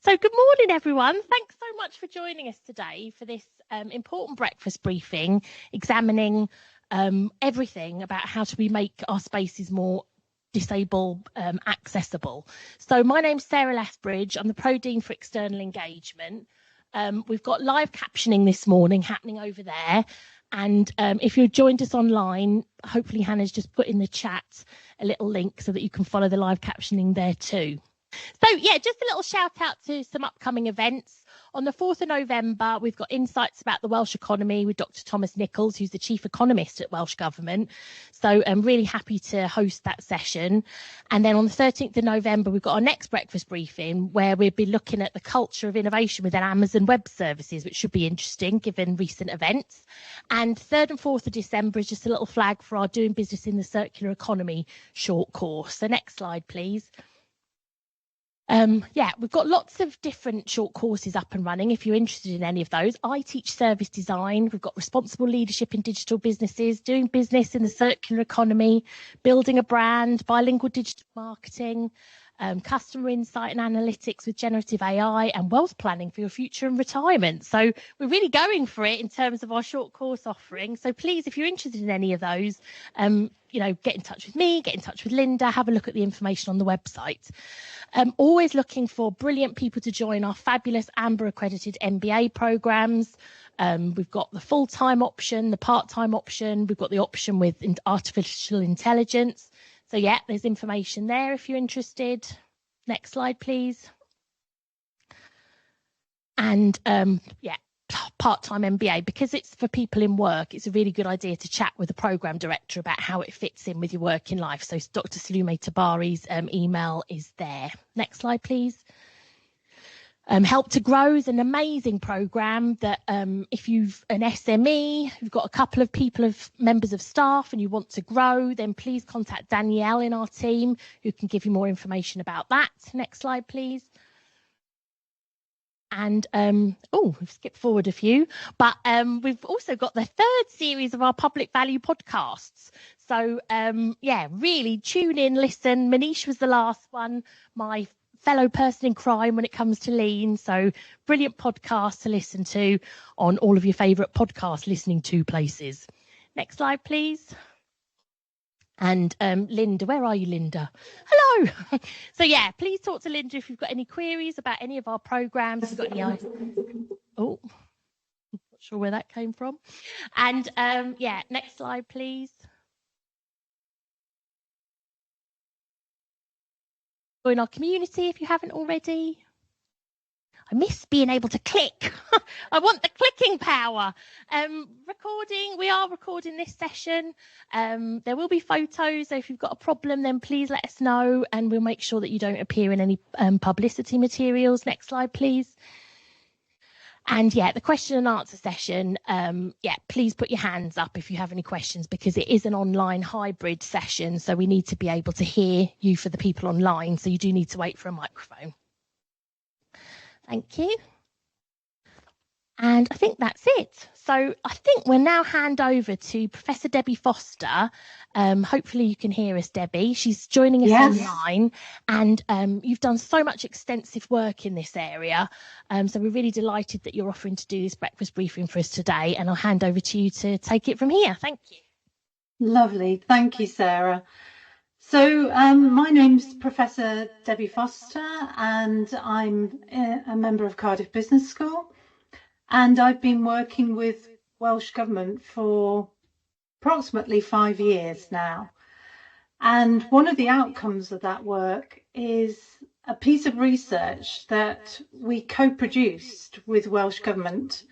So good morning, everyone. Thanks so much for joining us today for this important breakfast briefing, examining everything about how do we make our spaces more disabled accessible. So my name's Sarah Lethbridge. I'm the Pro Dean for External Engagement. We've got live captioning this morning happening over there. And if you've joined us online, hopefully Hannah's just put in the chat a little link so that you can follow the live captioning there too. So, yeah, just a little shout out to some upcoming events. On the 4th of November, we've got insights about the Welsh economy with Dr. Thomas Nichols, who's the Chief Economist at Welsh Government. So I'm really happy to host that session. And then on the 13th of November, we've got our next breakfast briefing where we'll be looking at the culture of innovation within Amazon Web Services, which should be interesting given recent events. And 3rd and 4th of December is just a little flag for our Doing Business in the Circular Economy short course. So next slide, please. Yeah, we've got lots of different short courses up and running if you're interested in any of those. I teach service design. We've got responsible leadership in digital businesses, doing business in the circular economy, building a brand, bilingual digital marketing, customer insight and analytics with generative AI, and wealth planning for your future and retirement. So we're really going for it in terms of our short course offering. So please, if you're interested in any of those, get in touch with me, get in touch with Linda, have a look at the information on the website. Always looking for brilliant people to join our fabulous Amber accredited MBA programs. We've got the full-time option, the part-time option. We've got the option with artificial intelligence. So yeah, there's information there if you're interested. Next slide, please. And part-time MBA, because it's for people in work, it's a really good idea to chat with the programme director about how it fits in with your working life. So Dr. Salume Tabari's email is there. Next slide, please. Help to Grow is an amazing programme that if you've an SME, you've got a couple of members of staff and you want to grow, then please contact Danielle in our team who can give you more information about that. Next slide, please. And we've skipped forward a few, but we've also got the 3rd series of our public value podcasts. So really tune in, listen. Manish was the last one, my fellow person in crime when it comes to lean. So brilliant podcast to listen to on all of your favourite podcast listening to places. Next slide, please. And Linda, where are you, Linda? Hello. So yeah, please talk to Linda if you've got any queries about any of our programs. If you've got any not sure where that came from. And next slide, please. Join our community if you haven't already. I miss being able to click. I want the clicking power. We are recording this session. There will be photos, so if you've got a problem, then please let us know and we'll make sure that you don't appear in any publicity materials. Next slide, please. And the question and answer session, please put your hands up if you have any questions, because it is an online hybrid session, so we need to be able to hear you for the people online, so you do need to wait for a microphone. Thank you. And I think that's it. So I think we'll now hand over to Professor Debbie Foster. Hopefully you can hear us, Debbie. She's joining us online, and you've done so much extensive work in this area. So we're really delighted that you're offering to do this breakfast briefing for us today, and I'll hand over to you to take it from here. Thank you. Lovely. Thank you, Sarah. So my name's Professor Debbie Foster, and I'm a member of Cardiff Business School. And I've been working with Welsh Government for approximately 5 years now. And one of the outcomes of that work is a piece of research that we co-produced with Welsh Government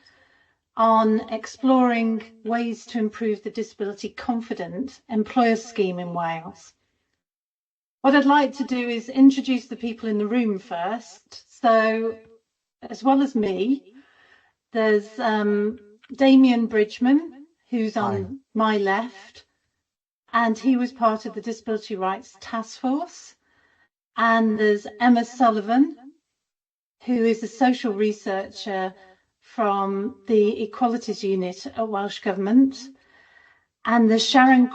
on exploring ways to improve the Disability Confident Employer Scheme in Wales. What I'd like to do is introduce the people in the room first. So, as well as me, there's Damian Bridgeman, who's on my left, and he was part of the Disability Rights Taskforce. And there's Emma Sullivan, who is a social researcher from the Equalities Unit at Welsh Government. And there's Sharon,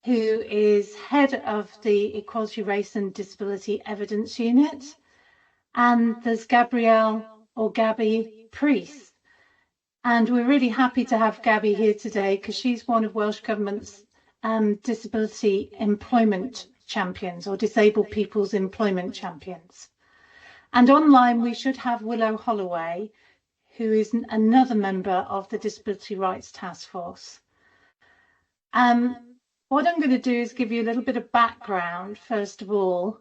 who is head of the Equality, Race and Disability Evidence Unit. and there's Gabrielle or Gabby Priest. And we're really happy to have Gabby here today because she's one of Welsh Government's disability employment champions, or disabled people's employment champions. And online we should have Willow Holloway, who is another member of the Disability Rights Taskforce. What I'm going to do is give you a little bit of background, first of all.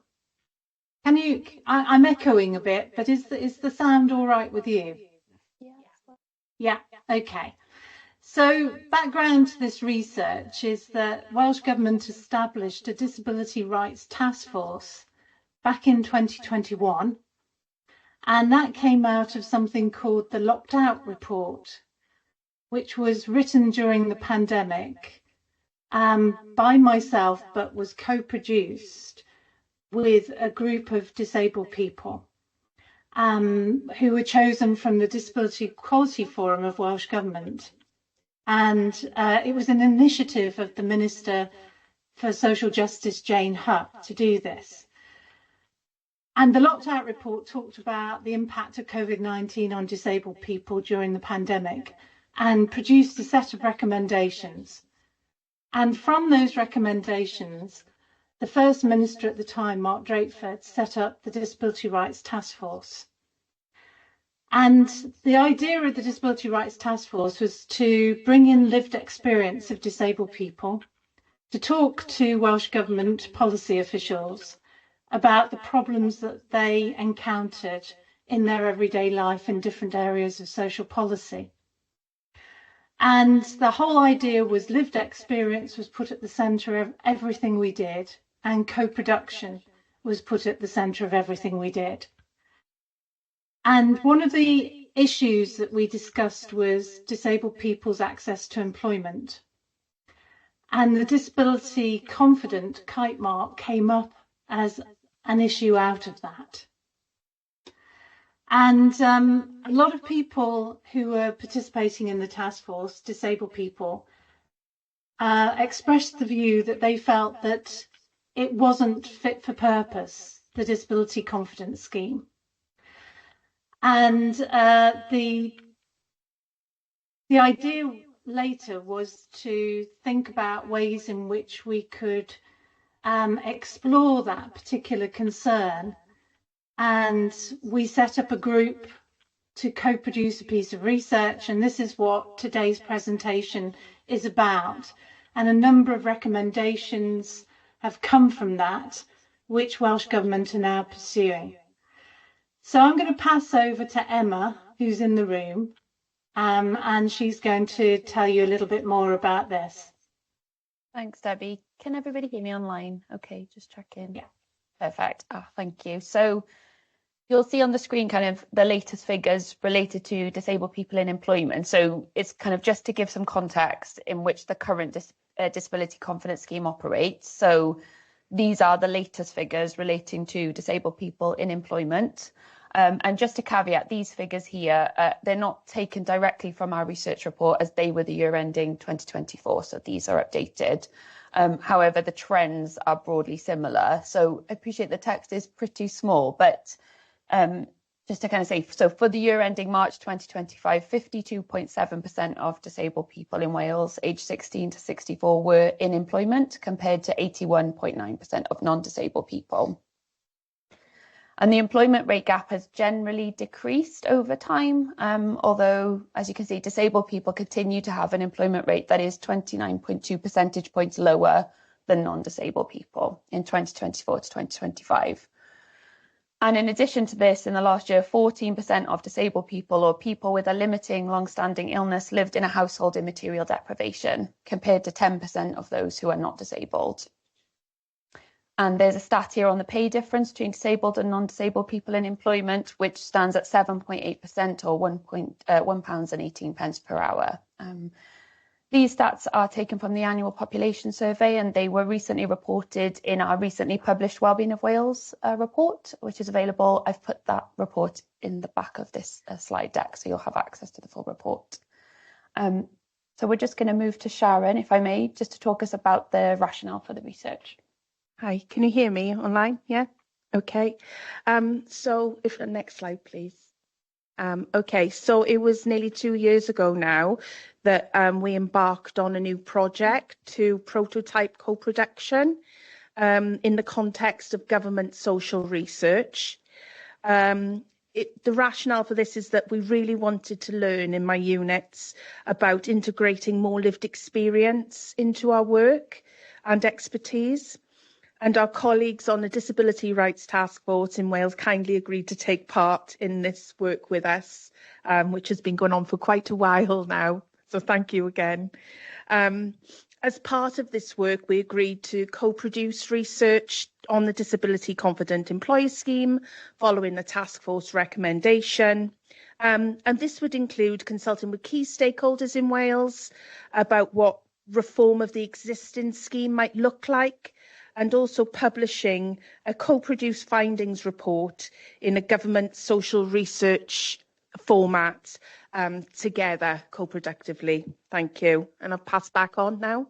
I'm echoing a bit, but is the sound all right with you? Yeah, okay. So background to this research is that Welsh Government established a Disability Rights Taskforce back in 2021, and that came out of something called the Locked Out Report, which was written during the pandemic by myself, but was co-produced with a group of disabled people who were chosen from the Disability Equality Forum of Welsh Government. And it was an initiative of the Minister for Social Justice, Jane Hutt, to do this. And the Locked Out Report talked about the impact of COVID-19 on disabled people during the pandemic and produced a set of recommendations. And from those recommendations, the First Minister at the time, Mark Drakeford, set up the Disability Rights Taskforce. And the idea of the Disability Rights Taskforce was to bring in lived experience of disabled people, to talk to Welsh Government policy officials about the problems that they encountered in their everyday life in different areas of social policy. And the whole idea was lived experience was put at the centre of everything we did, and co-production was put at the centre of everything we did. And one of the issues that we discussed was disabled people's access to employment. And the disability confident kite mark came up as an issue out of that. And a lot of people who were participating in the task force, disabled people, expressed the view that they felt that it wasn't fit for purpose, the Disability Confidence Scheme. And the idea later was to think about ways in which we could explore that particular concern. And we set up a group to co-produce a piece of research, and this is what today's presentation is about. And a number of recommendations have come from that, which Welsh Government are now pursuing. So I'm going to pass over to Emma, who's in the room, and she's going to tell you a little bit more about this. Thanks, Debbie. Can everybody hear me online? Okay, just check in. Yeah. Perfect. Thank you. So you'll see on the screen kind of the latest figures related to disabled people in employment. So it's kind of just to give some context in which the current Disability Confidence Scheme operates. So these are the latest figures relating to disabled people in employment. And just to caveat, these figures here, they're not taken directly from our research report as they were the year ending 2024. So these are updated. However, the trends are broadly similar. So I appreciate the text is pretty small, but just to kind of say, so for the year ending March 2025, 52.7% of disabled people in Wales aged 16 to 64 were in employment, compared to 81.9% of non-disabled people. And the employment rate gap has generally decreased over time, although, as you can see, disabled people continue to have an employment rate that is 29.2 percentage points lower than non-disabled people in 2024 to 2025. And in addition to this, in the last year, 14% of disabled people or people with a limiting long-standing illness lived in a household in material deprivation, compared to 10% of those who are not disabled. And there's a stat here on the pay difference between disabled and non-disabled people in employment, which stands at 7.8% or £1.18 per hour. These stats are taken from the annual population survey, and they were recently reported in our recently published Wellbeing of Wales report, which is available. I've put that report in the back of this slide deck, so you'll have access to the full report. So we're just going to move to Sharon, if I may, just to talk us about the rationale for the research. Hi, can you hear me online? Yeah? Okay, so if the next slide, please. Okay, so it was nearly 2 years ago now that we embarked on a new project to prototype co-production in the context of government social research. The rationale for this is that we really wanted to learn in my units about integrating more lived experience into our work and expertise. And our colleagues on the Disability Rights Taskforce in Wales kindly agreed to take part in this work with us, which has been going on for quite a while now. So thank you again. As part of this work, we agreed to co-produce research on the Disability Confident Employer Scheme following the Taskforce recommendation. And this would include consulting with key stakeholders in Wales about what reform of the existing scheme might look like, and also publishing a co-produced findings report in a government social research format together co-productively. Thank you. And I'll pass back on now.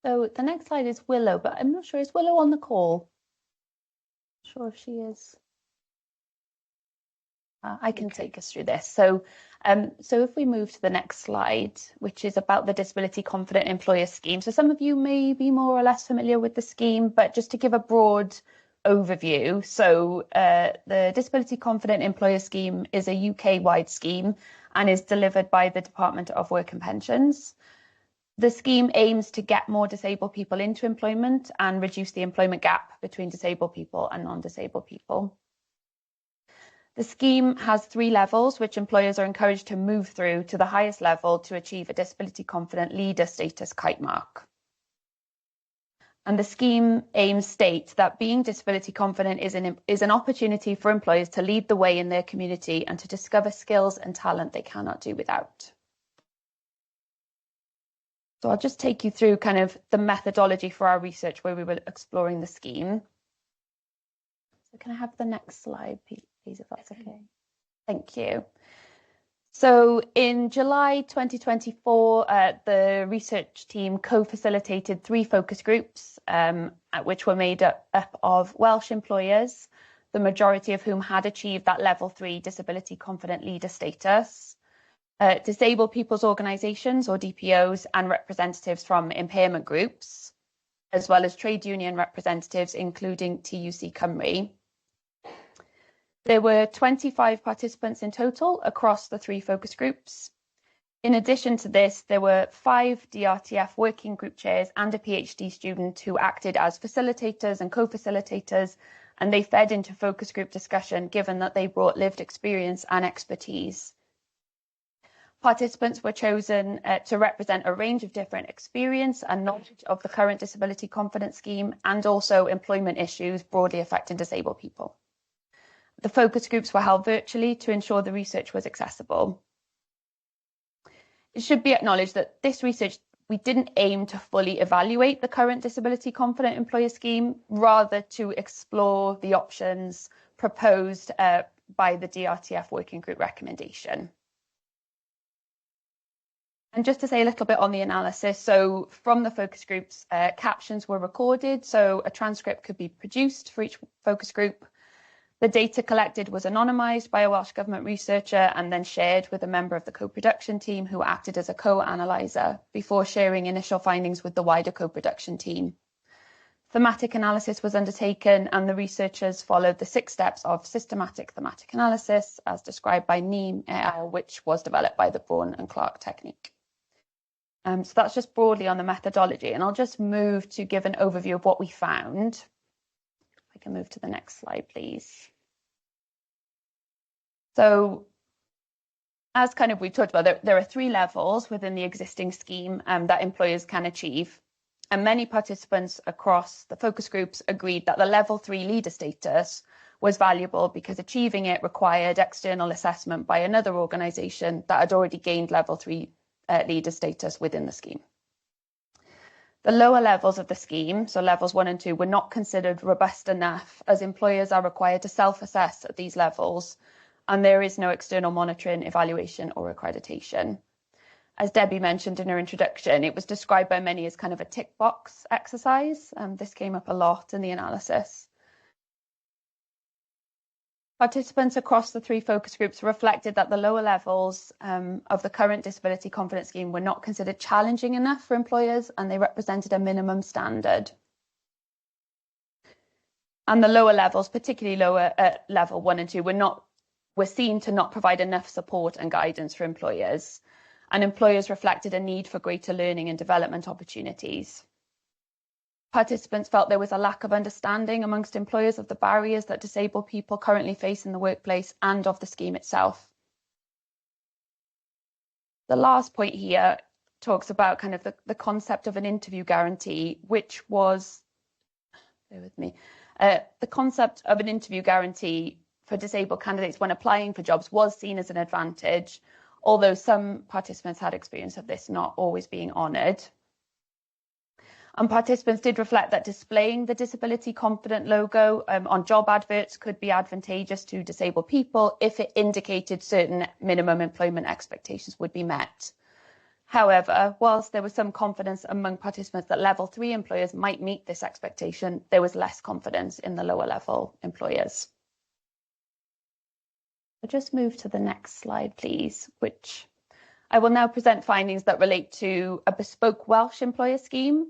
So the next slide is Willow, but I'm not sure, is Willow on the call? Not sure if she is. I can take us through this. So if we move to the next slide, which is about the Disability Confident Employer Scheme. So some of you may be more or less familiar with the scheme, but just to give a broad overview. So the Disability Confident Employer Scheme is a UK-wide scheme and is delivered by the Department of Work and Pensions. The scheme aims to get more disabled people into employment and reduce the employment gap between disabled people and non-disabled people. The scheme has 3 levels, which employers are encouraged to move through to the highest level to achieve a disability confident leader status kite mark. And the scheme aims state that being disability confident is an opportunity for employers to lead the way in their community and to discover skills and talent they cannot do without. So I'll just take you through kind of the methodology for our research where we were exploring the scheme. So can I have the next slide, please, if that's okay? Thank you. So in July 2024, the research team co-facilitated 3 focus groups, which were made up of Welsh employers, the majority of whom had achieved that level 3 disability confident leader status, disabled people's organisations or DPOs, and representatives from impairment groups, as well as trade union representatives, including TUC Cymru. There were 25 participants in total across the 3 focus groups. In addition to this, there were 5 DRTF working group chairs and a PhD student who acted as facilitators and co-facilitators, and they fed into focus group discussion given that they brought lived experience and expertise. Participants were chosen to represent a range of different experience and knowledge of the current disability confidence scheme and also employment issues broadly affecting disabled people. The focus groups were held virtually to ensure the research was accessible. It should be acknowledged that this research, we didn't aim to fully evaluate the current disability confident employer scheme, rather to explore the options proposed by the DRTF working group recommendation. And just to say a little bit on the analysis, so from the focus groups, captions were recorded, so a transcript could be produced for each focus group. The data collected was anonymised by a Welsh Government researcher and then shared with a member of the co-production team who acted as a co-analyser before sharing initial findings with the wider co-production team. Thematic analysis was undertaken and the researchers followed the 6 steps of systematic thematic analysis as described by Neem et al., which was developed by the Braun and Clark technique. So that's just broadly on the methodology, and I'll just move to give an overview of what we found. I can move to the next slide, please. So as kind of we talked about, there are 3 levels within the existing scheme that employers can achieve. And many participants across the focus groups agreed that the level 3 leader status was valuable because achieving it required external assessment by another organisation that had already gained level 3 leader status within the scheme. The lower levels of the scheme, so levels 1 and 2, were not considered robust enough as employers are required to self-assess at these levels and there is no external monitoring, evaluation or accreditation. As Debbie mentioned in her introduction, it was described by many as kind of a tick box exercise. This came up a lot in the analysis. Participants across the 3 focus groups reflected that the lower levels of the current disability confidence scheme were not considered challenging enough for employers, and they represented a minimum standard. And the lower levels, particularly lower at level 1 and 2, were seen to not provide enough support and guidance for employers, and employers reflected a need for greater learning and development opportunities. Participants felt there was a lack of understanding amongst employers of the barriers that disabled people currently face in the workplace and of the scheme itself. The last point here talks about kind of the concept of an interview guarantee, which was, bear with me, the concept of an interview guarantee for disabled candidates when applying for jobs was seen as an advantage, although some participants had experience of this not always being honoured. And participants did reflect that displaying the disability confident logo on job adverts could be advantageous to disabled people if it indicated certain minimum employment expectations would be met. However, whilst there was some confidence among participants that level 3 employers might meet this expectation, there was less confidence in the lower level employers. I'll just move to the next slide, please, which I will now present findings that relate to a bespoke Welsh employer scheme.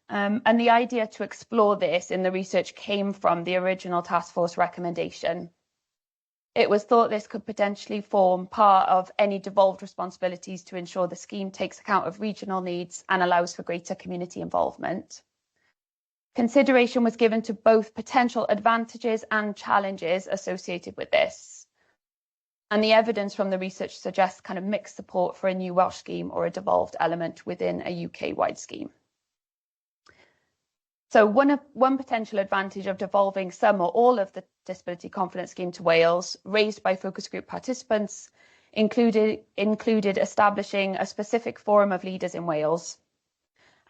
And the idea to explore this in the research came from the original task force recommendation. It was thought this could potentially form part of any devolved responsibilities to ensure the scheme takes account of regional needs and allows for greater community involvement. Consideration was given to both potential advantages and challenges associated with this. And the evidence from the research suggests kind of mixed support for a new Welsh scheme or a devolved element within a UK-wide scheme. So one potential advantage of devolving some or all of the Disability Confidence Scheme to Wales, raised by focus group participants, included establishing a specific forum of leaders in Wales.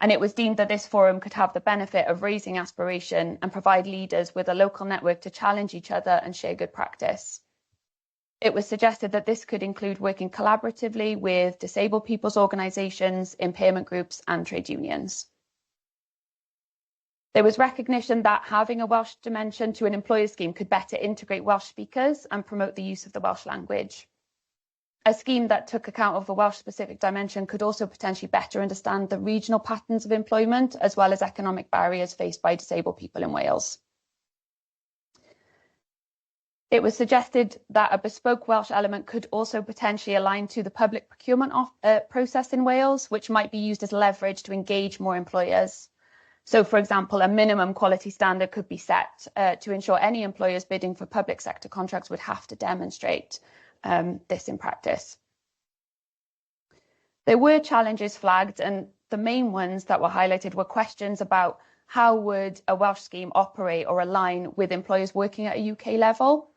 And it was deemed that this forum could have the benefit of raising aspiration and provide leaders with a local network to challenge each other and share good practice. It was suggested that this could include working collaboratively with disabled people's organisations, impairment groups and trade unions. There was recognition that having a Welsh dimension to an employer scheme could better integrate Welsh speakers and promote the use of the Welsh language. A scheme that took account of the Welsh-specific dimension could also potentially better understand the regional patterns of employment as well as economic barriers faced by disabled people in Wales. It was suggested that a bespoke Welsh element could also potentially align to the public procurement process in Wales, which might be used as leverage to engage more employers. So, for example, a minimum quality standard could be set to ensure any employers bidding for public sector contracts would have to demonstrate this in practice. There were challenges flagged, and the main ones that were highlighted were questions about how would a Welsh scheme operate or align with employers working at a UK level.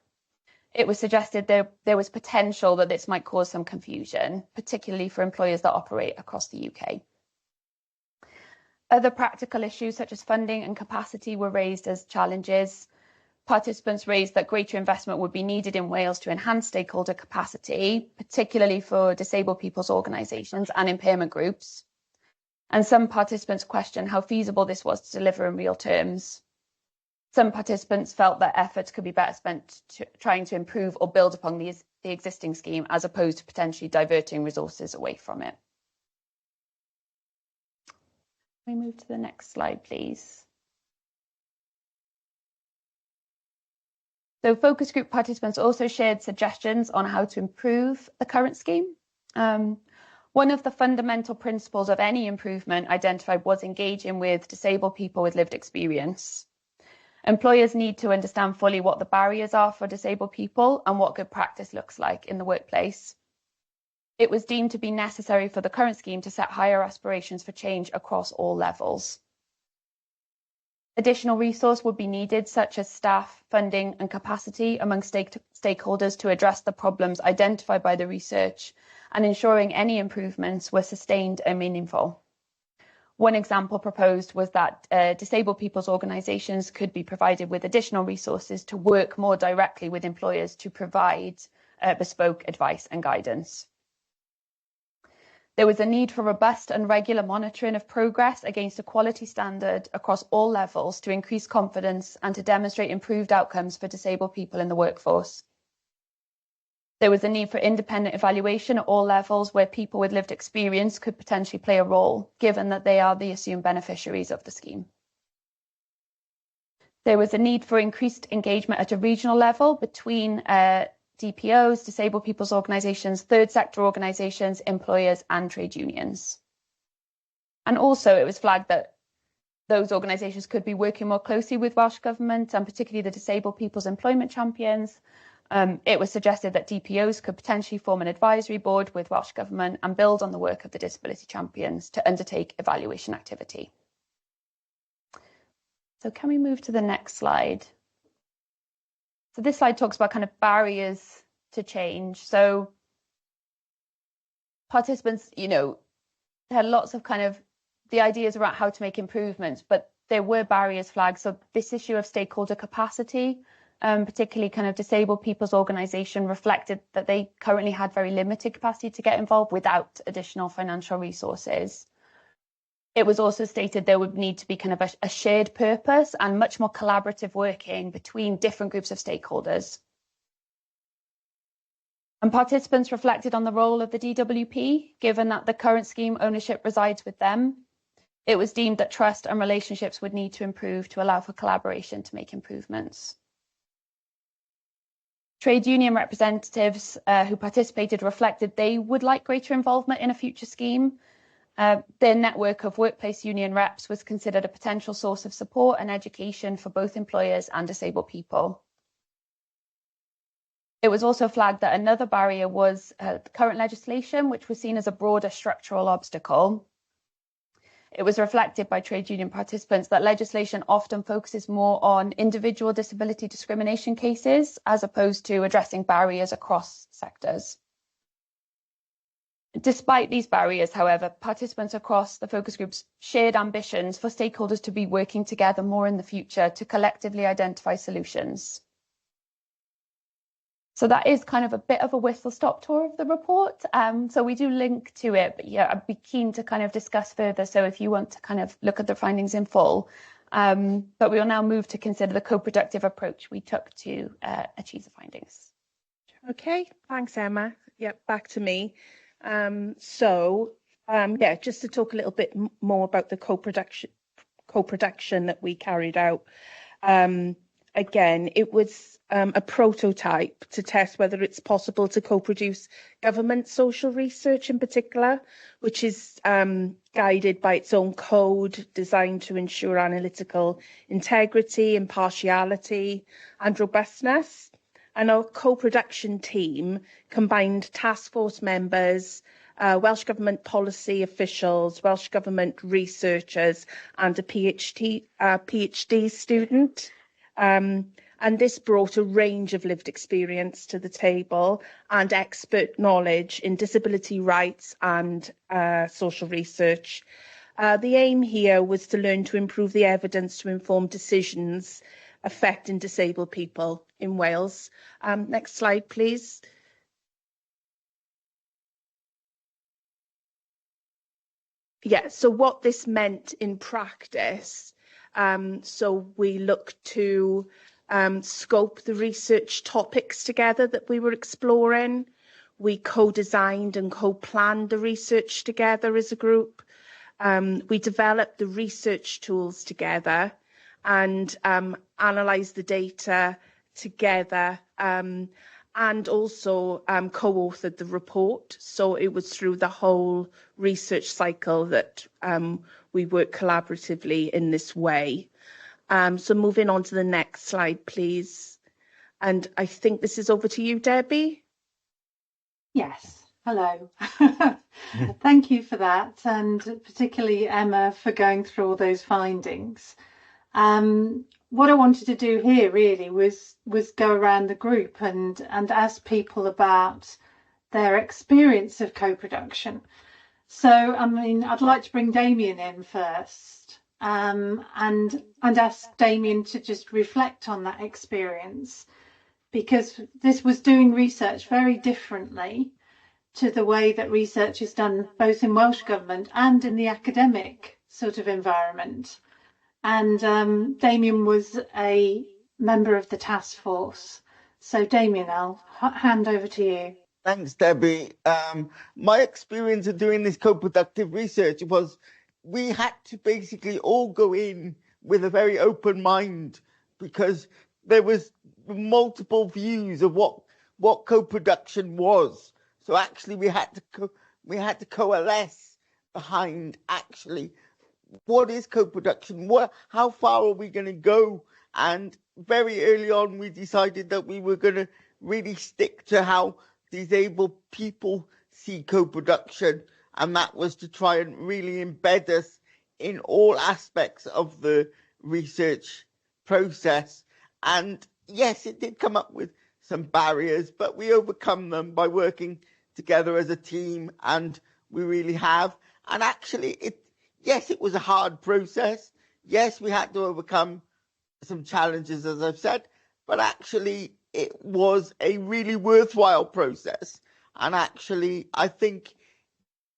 It was suggested there was potential that this might cause some confusion, particularly for employers that operate across the UK. Other practical issues such as funding and capacity were raised as challenges. Participants raised that greater investment would be needed in Wales to enhance stakeholder capacity, particularly for disabled people's organisations and impairment groups. And some participants questioned how feasible this was to deliver in real terms. Some participants felt that efforts could be better spent trying to improve or build upon the existing scheme as opposed to potentially diverting resources away from it. We move to the next slide, please. So focus group participants also shared suggestions on how to improve the current scheme. One of the fundamental principles of any improvement identified was engaging with disabled people with lived experience. Employers need to understand fully what the barriers are for disabled people and what good practice looks like in the workplace. It was deemed to be necessary for the current scheme to set higher aspirations for change across all levels. Additional resource would be needed, such as staff, funding and capacity among stakeholders to address the problems identified by the research and ensuring any improvements were sustained and meaningful. One example proposed was that disabled people's organisations could be provided with additional resources to work more directly with employers to provide bespoke advice and guidance. There was a need for robust and regular monitoring of progress against a quality standard across all levels to increase confidence and to demonstrate improved outcomes for disabled people in the workforce. There was a need for independent evaluation at all levels where people with lived experience could potentially play a role, given that they are the assumed beneficiaries of the scheme. There was a need for increased engagement at a regional level between DPOs, disabled people's organisations, third sector organisations, employers and trade unions. And also it was flagged that those organisations could be working more closely with Welsh Government and particularly the disabled people's employment champions. It was suggested that DPOs could potentially form an advisory board with Welsh Government and build on the work of the disability champions to undertake evaluation activity. So can we move to the next slide? So this slide talks about kind of barriers to change. So participants, had lots of kind of the ideas around how to make improvements, but there were barriers flagged. So this issue of stakeholder capacity, particularly kind of disabled people's organisation, reflected that they currently had very limited capacity to get involved without additional financial resources. It was also stated there would need to be kind of a shared purpose and much more collaborative working between different groups of stakeholders. And participants reflected on the role of the DWP, given that the current scheme ownership resides with them. It was deemed that trust and relationships would need to improve to allow for collaboration to make improvements. Trade union representatives who participated reflected they would like greater involvement in a future scheme. Their network of workplace union reps was considered a potential source of support and education for both employers and disabled people. It was also flagged that another barrier was current legislation, which was seen as a broader structural obstacle. It was reflected by trade union participants that legislation often focuses more on individual disability discrimination cases as opposed to addressing barriers across sectors. Despite these barriers, however, participants across the focus groups shared ambitions for stakeholders to be working together more in the future to collectively identify solutions. So that is kind of a bit of a whistle-stop tour of the report. So we do link to it, but yeah, I'd be keen to kind of discuss further. So if you want to kind of look at the findings in full, but we will now move to consider the co-productive approach we took to achieve the findings. Okay, thanks, Emma. Yep, back to me. Just to talk a little bit more about the co-production that we carried out. Again, it was a prototype to test whether it's possible to co-produce government social research in particular, which is guided by its own code designed to ensure analytical integrity, impartiality and robustness. And our co-production team combined task force members, Welsh Government policy officials, Welsh Government researchers and a PhD student. And this brought a range of lived experience to the table and expert knowledge in disability rights and social research. The aim here was to learn to improve the evidence to inform decisions affecting disabled people in Wales. Next slide, please. Yeah, so what this meant in practice, so we looked to scope the research topics together that we were exploring. We co-designed and co-planned the research together as a group. We developed the research tools together and analysed the data together and also co-authored the report. So it was through the whole research cycle that we worked collaboratively in this way. So moving on to the next slide, please. And I think this is over to you, Debbie. Yes, hello. Thank you for that, and particularly Emma for going through all those findings. What I wanted to do here really was go around the group and ask people about their experience of co-production. So, I mean, I'd like to bring Damian in first and ask Damian to just reflect on that experience, because this was doing research very differently to the way that research is done both in Welsh Government and in the academic sort of environment. And Damian was a member of the task force. So Damian, I'll hand over to you. Thanks, Debbie. My experience of doing this co-productive research was we had to basically all go in with a very open mind, because there was multiple views of what co-production was. So actually we had to coalesce behind actually what is co-production, how far are we going to go. And very early on we decided that we were going to really stick to how disabled people see co-production, and that was to try and really embed us in all aspects of the research process. And yes, it did come up with some barriers, but we overcome them by working together as a team, and we really have. And actually, it was a hard process. Yes, we had to overcome some challenges, as I've said, but actually it was a really worthwhile process. And actually, I think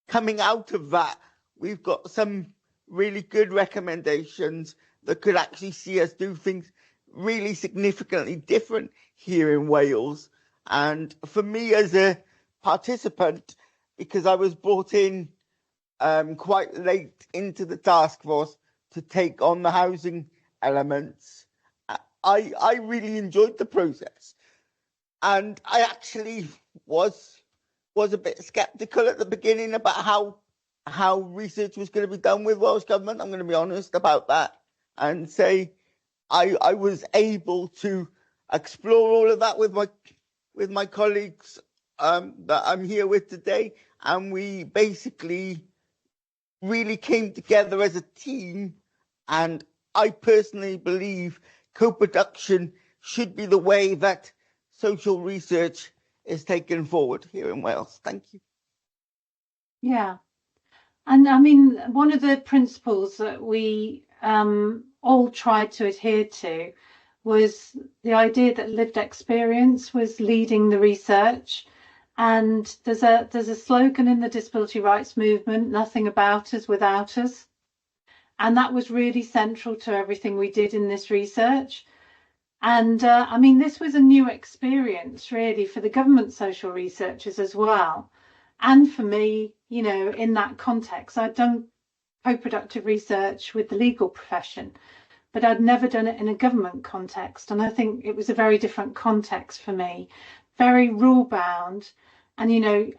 coming out of that, we've got some really good recommendations that could actually see us do things really significantly different here in Wales. And for me as a participant, because I was brought in quite late into the task force to take on the housing elements, I really enjoyed the process. And I actually was a bit skeptical at the beginning about how research was going to be done with Welsh Government. I'm going to be honest about that and say I was able to explore all of that with my colleagues that I'm here with today, and we basically really came together as a team. And I personally believe co-production should be the way that social research is taken forward here in Wales. Thank you. Yeah. And I mean, one of the principles that we all tried to adhere to was the idea that lived experience was leading the research. And there's a slogan in the disability rights movement, nothing about us without us. And that was really central to everything we did in this research. And I mean, this was a new experience really for the government social researchers as well. And for me, you know, in that context, I'd done co-productive research with the legal profession, but I'd never done it in a government context. And I think it was a very different context for me, very rule bound. And, you know,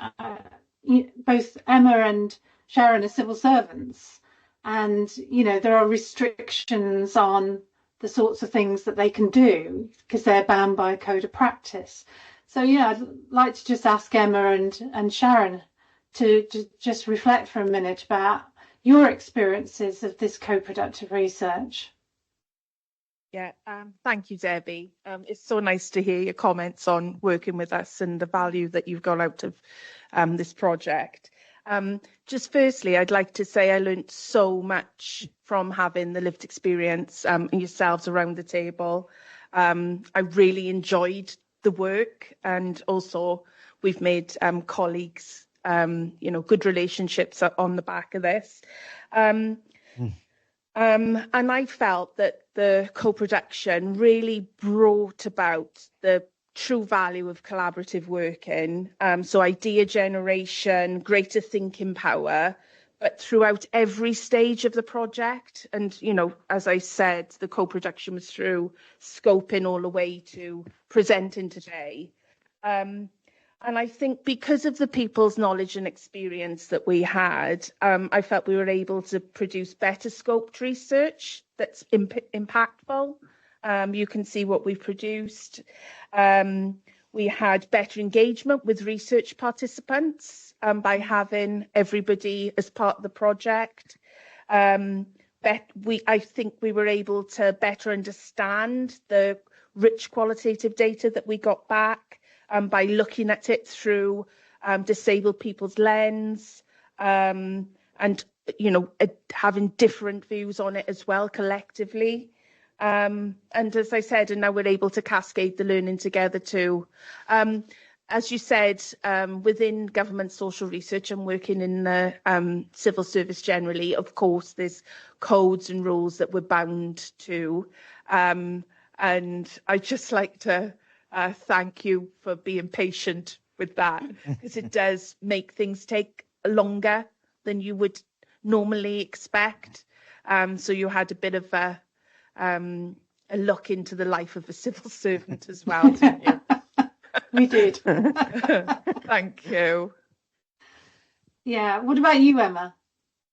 both Emma and Sharon are civil servants. And, you know, there are restrictions on the sorts of things that they can do because they're bound by a code of practice. So, yeah, I'd like to just ask Emma and Sharon to just reflect for a minute about your experiences of this co-productive research. Yeah, thank you, Debbie. It's so nice to hear your comments on working with us and the value that you've got out of this project. Just firstly, I'd like to say I learned so much from having the lived experience and yourselves around the table. I really enjoyed the work, and also we've made colleagues, you know, good relationships on the back of this. And I felt that the co-production really brought about the true value of collaborative working. So idea generation, greater thinking power, but throughout every stage of the project. And, you know, as I said, the co-production was through scoping all the way to presenting today. And I think because of the people's knowledge and experience that we had, I felt we were able to produce better scoped research that's impactful. You can see what we've produced. We had better engagement with research participants by having everybody as part of the project. I think we were able to better understand the rich qualitative data that we got back by looking at it through disabled people's lens, and, you know, having different views on it as well collectively. And as I said, and now we're able to cascade the learning together too. as you said, within government social research, I'm working in the civil service generally. Of course, there's codes and rules that we're bound to. And I'd just like to thank you for being patient with that, because it does make things take longer than you would normally expect. So you had a bit of a look into the life of a civil servant as well, didn't you? We did. Thank you. Yeah. What about you, Emma?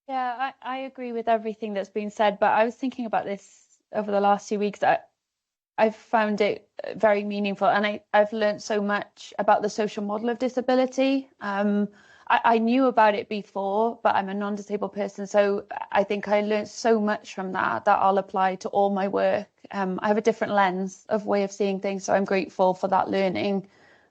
Yeah, I agree with everything that's been said, but I was thinking about this over the last 2 weeks. I've found it very meaningful, and I've learned so much about the social model of disability. I knew about it before, but I'm a non-disabled person, so I think I learned so much from that I'll apply to all my work. I have a different lens of way of seeing things, so I'm grateful for that learning,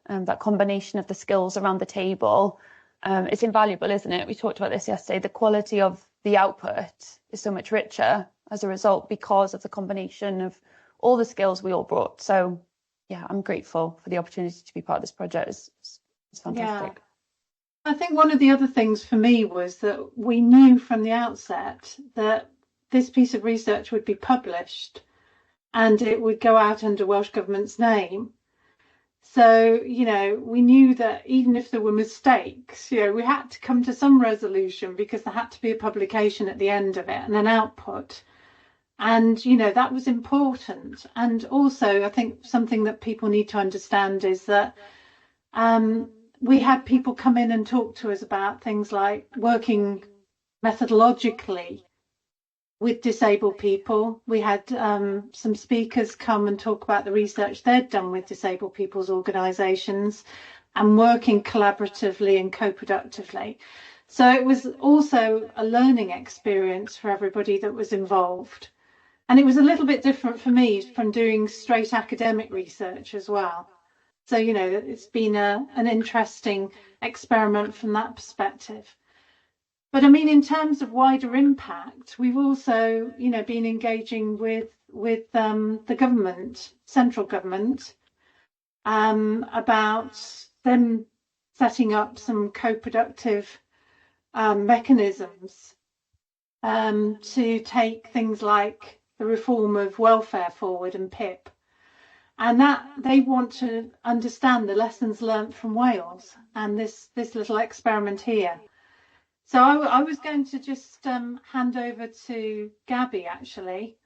that combination of the skills around the table. It's invaluable, isn't it? We talked about this yesterday. The quality of the output is so much richer as a result because of the combination of all the skills we all brought. So, yeah, I'm grateful for the opportunity to be part of this project. It's fantastic. Yeah. I think one of the other things for me was that we knew from the outset that this piece of research would be published and it would go out under Welsh Government's name. So, we knew that even if there were mistakes, we had to come to some resolution because there had to be a publication at the end of it and an output. And, that was important. And also, I think something that people need to understand is that we had people come in and talk to us about things like working methodologically with disabled people. We had some speakers come and talk about the research they'd done with disabled people's organisations and working collaboratively and co-productively. So it was also a learning experience for everybody that was involved. And it was a little bit different for me from doing straight academic research as well. So, it's been an interesting experiment from that perspective. But I mean, in terms of wider impact, we've also, been engaging with the government, central government, about them setting up some co-productive mechanisms to take things like the reform of welfare forward and PIP. And that they want to understand the lessons learnt from Wales and this little experiment here. So I was going to just hand over to Gabby, actually,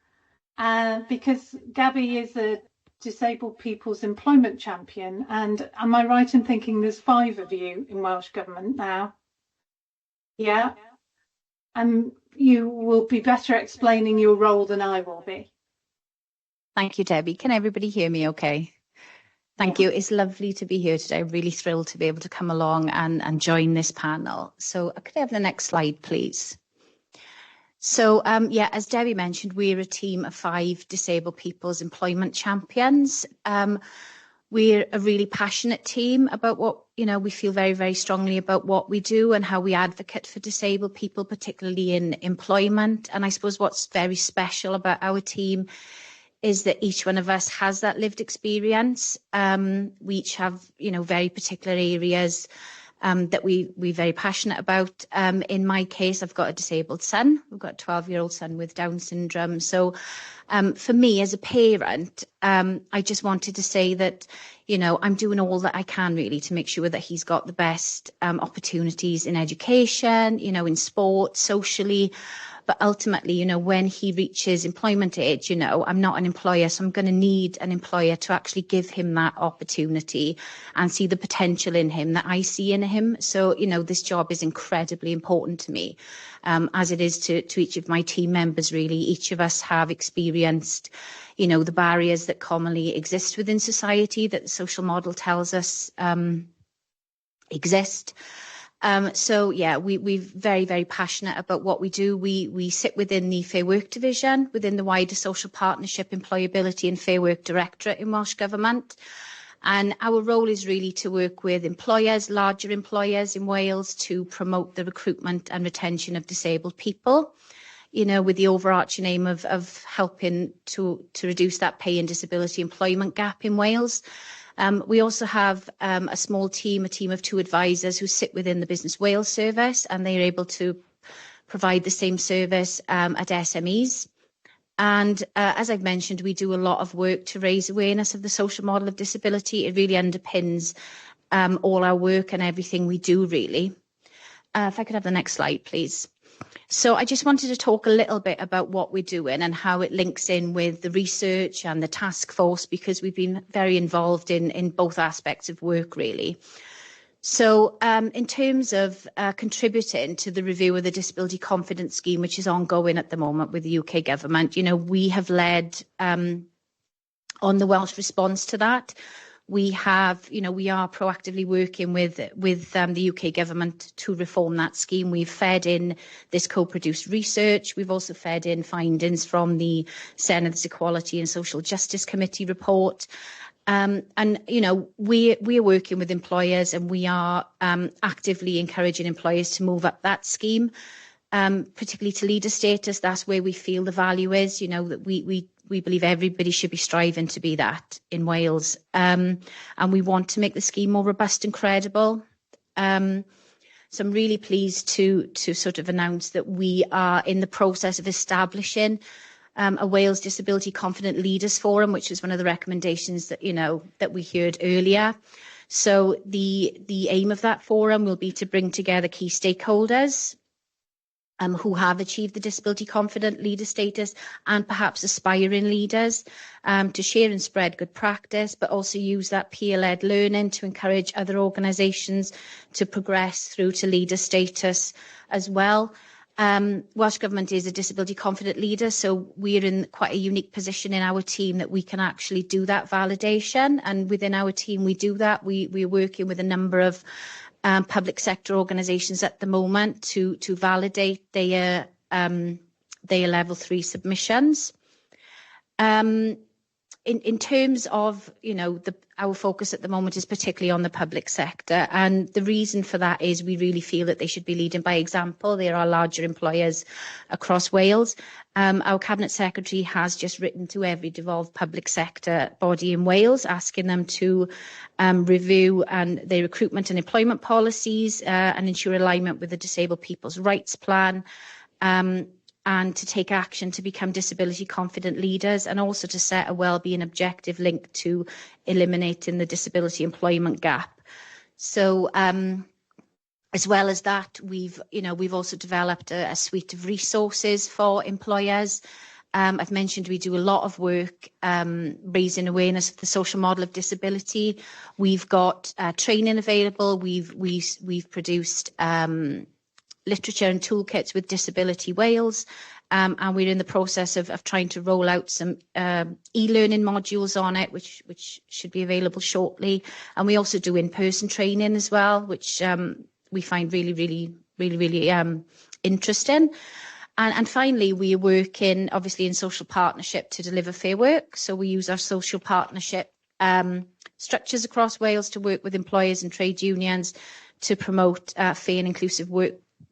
because Gabby is a disabled people's employment champion. And am I right in thinking there's 5 of you in Welsh Government now? Yeah. And you will be better explaining your role than I will be. Thank you, Debbie. Can everybody hear me okay? Thank you. It's lovely to be here today. I'm really thrilled to be able to come along and join this panel. So could I have the next slide, please? So, as Debbie mentioned, we're a team of 5 disabled people's employment champions. We're a really passionate team about what, we feel very, very strongly about what we do and how we advocate for disabled people, particularly in employment. And I suppose what's very special about our team is that each one of us has that lived experience. We each have, very particular areas that we're very passionate about. In my case, I've got a disabled son. We've got a 12-year-old son with Down syndrome. So for me as a parent, I just wanted to say that, I'm doing all that I can really to make sure that he's got the best opportunities in education, in sport, socially. But ultimately, when he reaches employment age, I'm not an employer, so I'm going to need an employer to actually give him that opportunity and see the potential in him that I see in him. So, this job is incredibly important to me, as it is to each of my team members, really. Each of us have experienced, the barriers that commonly exist within society that the social model tells us exist. We're very, very passionate about what we do. We sit within the Fair Work Division, within the wider Social Partnership, Employability and Fair Work Directorate in Welsh Government. And our role is really to work with employers, larger employers in Wales, to promote the recruitment and retention of disabled people, with the overarching aim of helping to reduce that pay and disability employment gap in Wales. We also have a small team, a team of 2 advisors who sit within the Business Wales service, and they're able to provide the same service at SMEs. And as I've mentioned, we do a lot of work to raise awareness of the social model of disability. It really underpins all our work and everything we do, really. If I could have the next slide, please. So I just wanted to talk a little bit about what we're doing and how it links in with the research and the task force, because we've been very involved in both aspects of work, really. So in terms of contributing to the review of the Disability Confidence Scheme, which is ongoing at the moment with the UK Government, we have led on the Welsh response to that. We have, we are proactively working with the UK Government to reform that scheme. We've fed in this co-produced research. We've also fed in findings from the Senate's Equality and Social Justice Committee report. And we're working with employers, and we are actively encouraging employers to move up that scheme, particularly to leader status. That's where we feel the value is, that we believe everybody should be striving to be that in Wales. And we want to make the scheme more robust and credible. So I'm really pleased to sort of announce that we are in the process of establishing a Wales Disability Confident Leaders Forum, which is one of the recommendations that that we heard earlier. So the aim of that forum will be to bring together key stakeholders who have achieved the disability confident leader status, and perhaps aspiring leaders, to share and spread good practice, but also use that peer-led learning to encourage other organisations to progress through to leader status as well. Welsh Government is a disability confident leader, so we're in quite a unique position in our team that we can actually do that validation. And within our team, we do that. We're working with a number of public sector organisations at the moment to validate their level 3 submissions. In terms of, our focus at the moment is particularly on the public sector, and the reason for that is we really feel that they should be leading by example. There are larger employers across Wales. Our Cabinet Secretary has just written to every devolved public sector body in Wales, asking them to review their recruitment and employment policies and ensure alignment with the Disabled People's Rights Plan, and to take action to become disability confident leaders, and also to set a wellbeing objective linked to eliminating the disability employment gap. So as well as that, we've also developed a suite of resources for employers. I've mentioned we do a lot of work raising awareness of the social model of disability. We've got training available. We've produced literature and toolkits with Disability Wales, and we're in the process of trying to roll out some e-learning modules on it, which should be available shortly. And we also do in-person training as well, which we find really interesting. And finally, we are working obviously in social partnership to deliver fair work. So we use our social partnership structures across Wales to work with employers and trade unions to promote fair and inclusive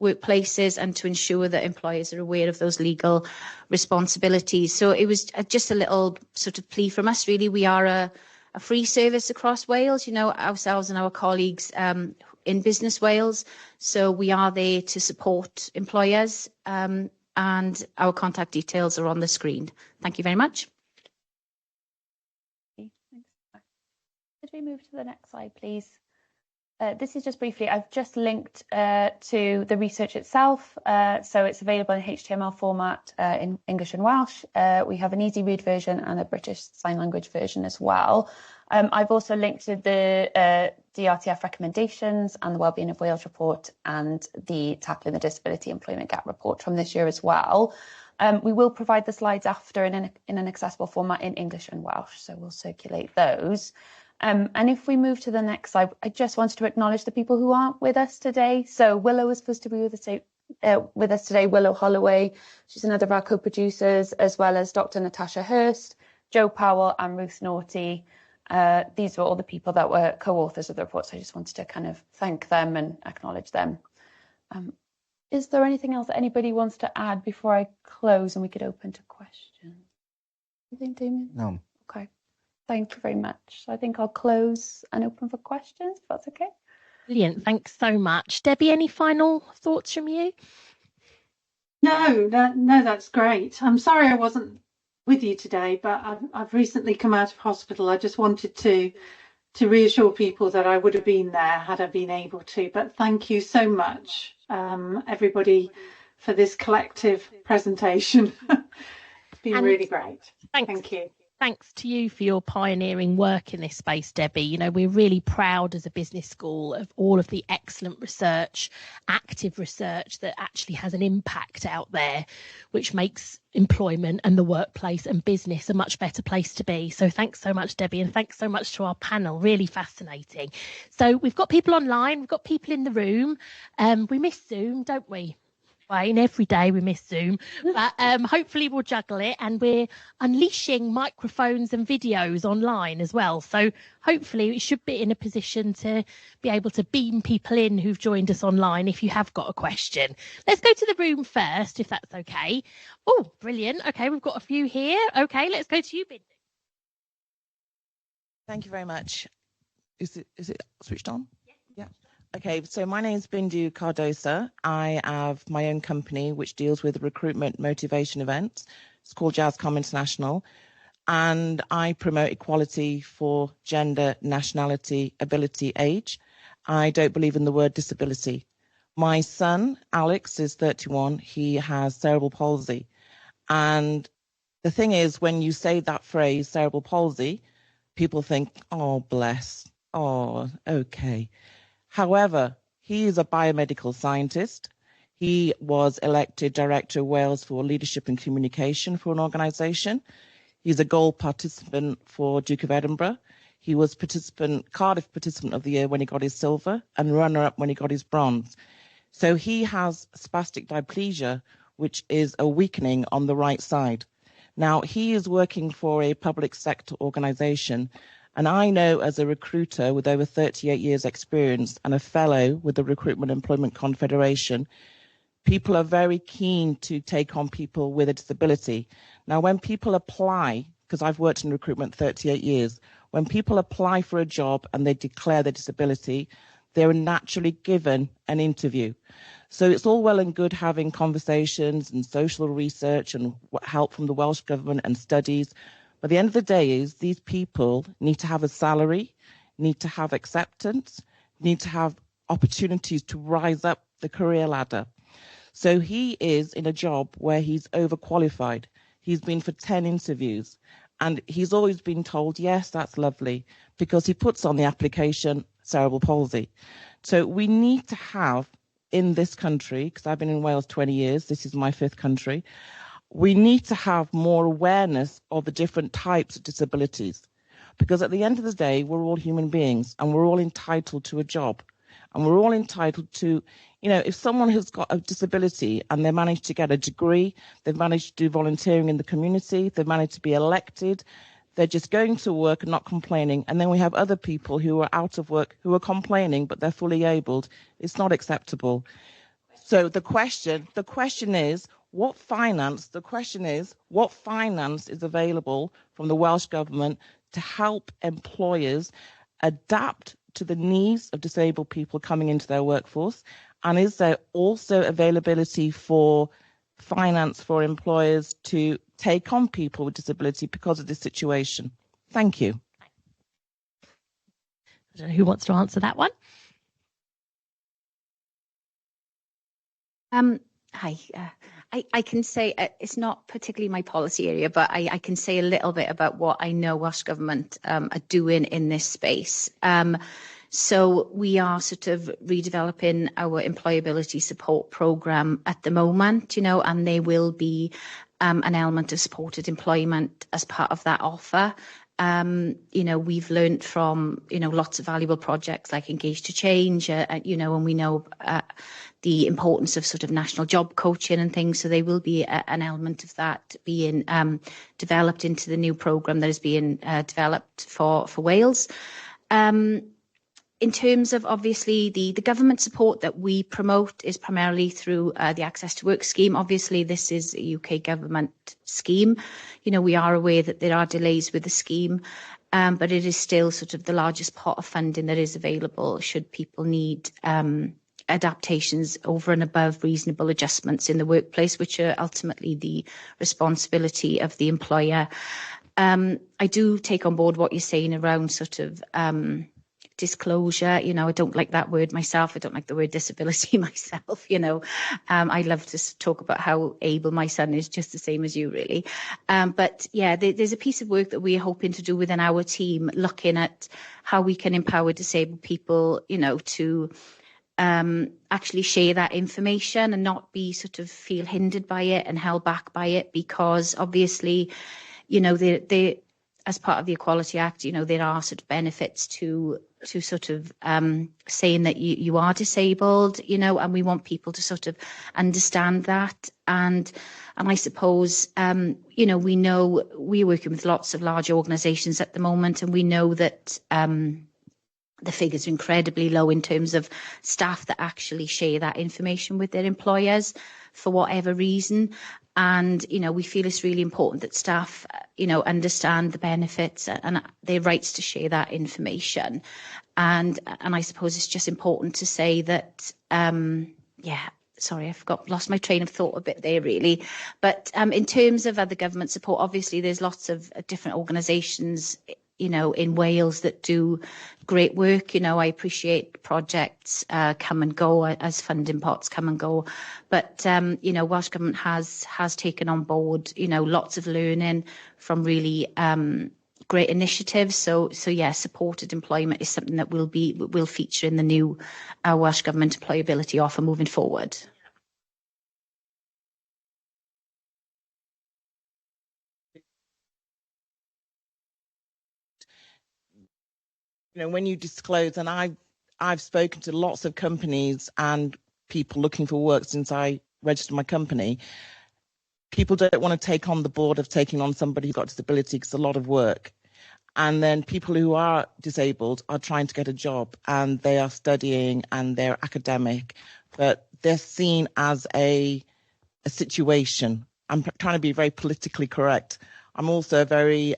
workplaces, and to ensure that employers are aware of those legal responsibilities. So it was just a little sort of plea from us, really. We are a free service across Wales, ourselves and our colleagues in Business Wales. So we are there to support employers, and our contact details are on the screen. Thank you very much. Okay, thanks. Could we move to the next slide, please? This is just briefly, I've just linked to the research itself. So it's available in HTML format in English and Welsh. We have an easy read version and a British Sign Language version as well. I've also linked to the DRTF recommendations and the Wellbeing of Wales report and the Tackling the Disability Employment Gap report from this year as well. We will provide the slides after in an accessible format in English and Welsh, so we'll circulate those. And if we move to the next slide, I just wanted to acknowledge the people who aren't with us today. So Willow is supposed to be with us today, Willow Holloway. She's another of our co-producers, as well as Dr. Natasha Hurst, Joe Powell and Ruth Naughty. These were all the people that were co-authors of the report, so I just wanted to kind of thank them and acknowledge them. Is there anything else that anybody wants to add before I close and we could open to questions? Anything, Damian? No. Okay. Thank you very much. I think I'll close and open for questions, if that's okay. Brilliant. Thanks so much. Debbie, any final thoughts from you? No, that's great. I'm sorry I wasn't with you today, but I've recently come out of hospital. I just wanted to reassure people that I would have been there had I been able to. But thank you so much, everybody, for this collective presentation. It's been really great. Thank you. Thanks to you for your pioneering work in this space, Debbie. You know, we're really proud as a business school of all of the excellent research, active research that actually has an impact out there, which makes employment and the workplace and business a much better place to be. So thanks so much, Debbie, and thanks so much to our panel. Really fascinating. So we've got people online, we've got people in the room. We miss Zoom, don't we? Wayne, every day we miss Zoom, but hopefully we'll juggle it, and we're unleashing microphones and videos online as well. So hopefully we should be in a position to be able to beam people in who've joined us online if you have got a question. Let's go to the room first, if that's okay. Oh, brilliant. Okay, we've got a few here. Okay, let's go to you, Bindu. Thank you very much. Is it switched on? Yeah. Okay, so my name is Bindu Cardosa. I have my own company which deals with recruitment motivation events. It's called JazzCom International, and I promote equality for gender, nationality, ability, age. I don't believe in the word disability. My son, Alex, is 31. He has cerebral palsy. And the thing is, when you say that phrase, cerebral palsy, people think, oh, bless, oh, okay. However, he is a biomedical scientist. He was elected Director of Wales for Leadership and Communication for an organisation. He's a gold participant for Duke of Edinburgh. He was Cardiff Participant of the Year when he got his silver, and runner-up when he got his bronze. So he has spastic diplegia, which is a weakening on the right side. Now, he is working for a public sector organisation, and I know as a recruiter with over 38 years experience and a fellow with the Recruitment Employment Confederation, people are very keen to take on people with a disability. Now, when people apply, because I've worked in recruitment 38 years, when people apply for a job and they declare their disability, they're naturally given an interview. So it's all well and good having conversations and social research and help from the Welsh Government and studies. But the end of the day is these people need to have a salary, need to have acceptance, need to have opportunities to rise up the career ladder. So he is in a job where he's overqualified. He's been for 10 interviews and he's always been told, yes, that's lovely, because he puts on the application cerebral palsy. So we need to have in this country, because I've been in Wales 20 years, this is my 5th country, we need to have more awareness of the different types of disabilities, because at the end of the day, we're all human beings and we're all entitled to a job, and we're all entitled to, you know, if someone has got a disability and they managed to get a degree, they've managed to do volunteering in the community, they've managed to be elected, they're just going to work and not complaining. And then we have other people who are out of work who are complaining, but they're fully abled. It's not acceptable. So the question is, what finance is available from the Welsh Government to help employers adapt to the needs of disabled people coming into their workforce? And is there also availability for finance for employers to take on people with disability because of this situation? Thank you. I don't know who wants to answer that one. Hi. I can say it's not particularly my policy area, but I can say a little bit about what I know Welsh Government are doing in this space. So we are sort of redeveloping our employability support programme at the moment, you know, and there will be an element of supported employment as part of that offer. You know, we've learned from, you know, lots of valuable projects like Engage to Change, you know, and we know the importance of sort of national job coaching and things. So there will be an element of that being developed into the new programme that is being developed for Wales. in terms of obviously the government support that we promote is primarily through the Access to Work scheme. Obviously, this is a UK government scheme. You know, we are aware that there are delays with the scheme, but it is still sort of the largest pot of funding that is available should people need adaptations over and above reasonable adjustments in the workplace, which are ultimately the responsibility of the employer. I do take on board what you're saying around sort of disclosure. You know, I don't like that word myself. I don't like the word disability myself. You know, I love to talk about how able my son is, just the same as you, really. But yeah, there's a piece of work that we're hoping to do within our team, looking at how we can empower disabled people, you know, to actually share that information and not be sort of feel hindered by it and held back by it, because obviously, you know, they as part of the Equality Act, you know, there are sort of benefits to sort of saying that you are disabled, you know, and we want people to sort of understand that. And I suppose, you know, we're working with lots of large organisations at the moment, and we know that the figures are incredibly low in terms of staff that actually share that information with their employers for whatever reason. And, you know, we feel it's really important that staff, you know, understand the benefits and their rights to share that information. And I suppose it's just important to say that, sorry, lost my train of thought a bit there, really. But in terms of other government support, obviously there's lots of different organisations, you know, in Wales that do great work. You know, I appreciate projects come and go as funding pots come and go. But, you know, Welsh Government has taken on board, you know, lots of learning from really great initiatives. So yeah, supported employment is something that will feature in the new Welsh Government employability offer moving forward. You know, when you disclose, and I've spoken to lots of companies and people looking for work since I registered my company, people don't want to take on the board of taking on somebody who's got disability because it's a lot of work. And then people who are disabled are trying to get a job, and they are studying and they're academic, but they're seen as a situation. I'm trying to be very politically correct. I'm also a very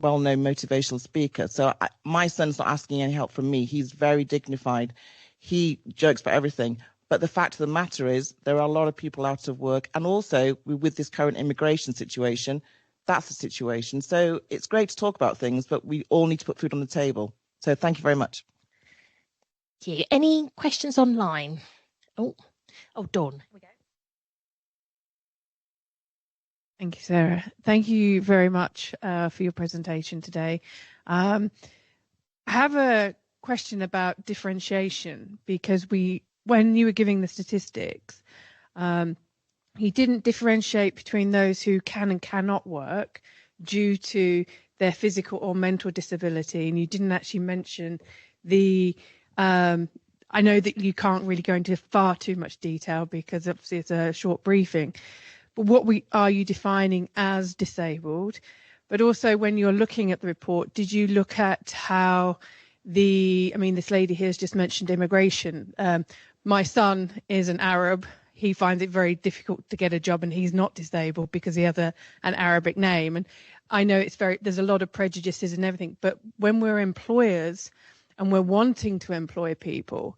well-known motivational speaker. So my son's not asking any help from me. He's very dignified. He jokes about everything. But the fact of the matter is there are a lot of people out of work. And also with this current immigration situation, that's the situation. So it's great to talk about things, but we all need to put food on the table. So thank you very much. Thank you. Any questions online? Oh, Dawn. Thank you, Sarah. Thank you very much for your presentation today. I have a question about differentiation, because when you were giving the statistics, you didn't differentiate between those who can and cannot work due to their physical or mental disability, and you didn't actually mention the I know that you can't really go into far too much detail because obviously it's a short briefing. But what are you defining as disabled? But also, when you're looking at the report, did you look at how this lady here has just mentioned immigration. My son is an Arab. He finds it very difficult to get a job, and he's not disabled because he has an Arabic name. And I know there's a lot of prejudices and everything, but when we're employers and we're wanting to employ people,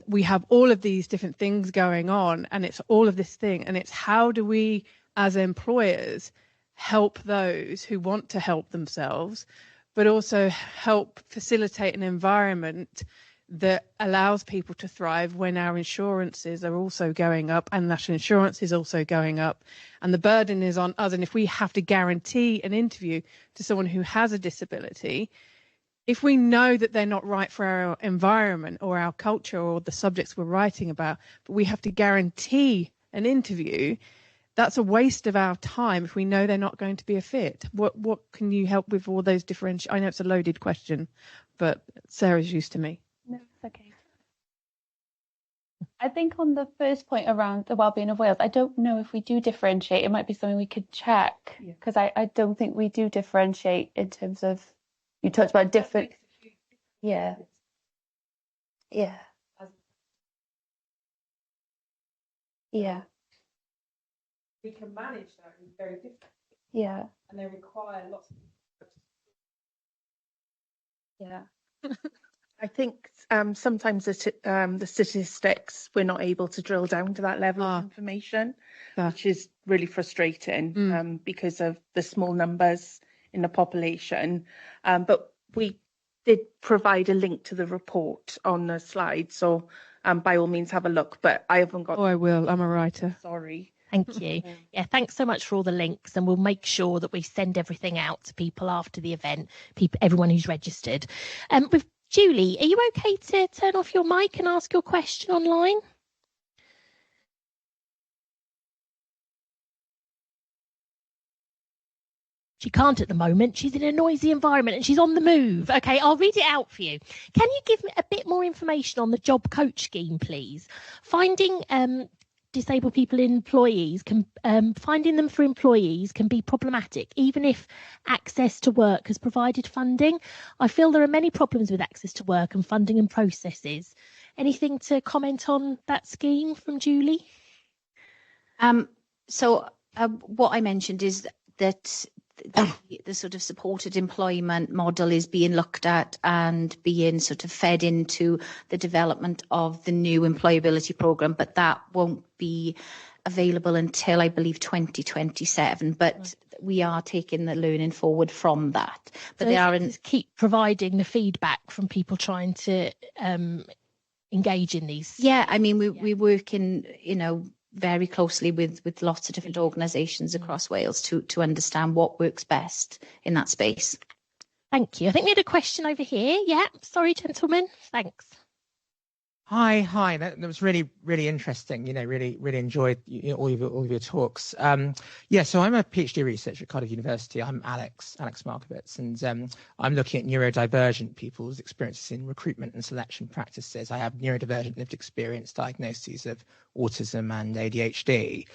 we have all of these different things going on, and it's all of this thing. And it's how do we, as employers, help those who want to help themselves, but also help facilitate an environment that allows people to thrive when our insurances are also going up and national insurance is also going up, and the burden is on us. And if we have to guarantee an interview to someone who has a disability, if we know that they're not right for our environment or our culture or the subjects we're writing about, but we have to guarantee an interview, that's a waste of our time if we know they're not going to be a fit. What can you help with all those differential? I know it's a loaded question, but Sarah's used to me. No, it's okay. I think on the first point around the well-being of Wales, I don't know if we do differentiate. It might be something we could check, because I don't think we do differentiate in terms of, you talked about different. Yeah. Yeah. Yeah. We can manage that very differently. Yeah. And they require lots of. Yeah. I think sometimes the statistics, we're not able to drill down to that level of information, which is really frustrating because of the small numbers in the population. But we did provide a link to the report on the slide, so by all means have a look. But I haven't got. Oh, I will. I'm a writer. Sorry. Thank you. Yeah, thanks so much for all the links, and we'll make sure that we send everything out to people after the event, everyone who's registered. With Julie, are you okay to turn off your mic and ask your question online? She can't at the moment. She's in a noisy environment and she's on the move. Okay, I'll read it out for you. Can you give me a bit more information on the job coach scheme, please? Finding disabled people in employees finding them for employees can be problematic, even if access to work has provided funding. I feel there are many problems with access to work and funding and processes. Anything to comment on that scheme from Julie? So what I mentioned is that the sort of supported employment model is being looked at and being sort of fed into the development of the new employability programme, but that won't be available until, I believe, 2027. But we are taking the learning forward from that. But so they are just keep providing the feedback from people trying to engage in these. Yeah, I mean, we work in, very closely with lots of different organisations across Wales to understand what works best in that space. Thank you. I think we had a question over here. Yeah, sorry, gentlemen. Thanks. Hi. That was really interesting. Really enjoyed all of your talks. So I'm a PhD researcher at Cardiff University. I'm Alex Markovitz, and I'm looking at neurodivergent people's experiences in recruitment and selection practices. I have neurodivergent lived experience diagnoses of autism and ADHD,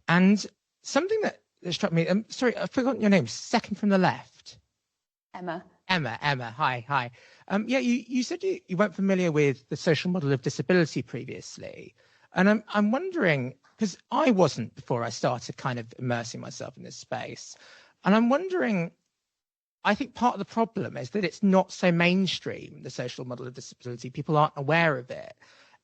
and something that struck me. Sorry, I've forgotten your name. Second from the left. Emma. Hi. You said you weren't familiar with the social model of disability previously, and I'm wondering, because I wasn't before I started kind of immersing myself in this space, and I'm wondering, I think part of the problem is that it's not so mainstream, the social model of disability. People aren't aware of it.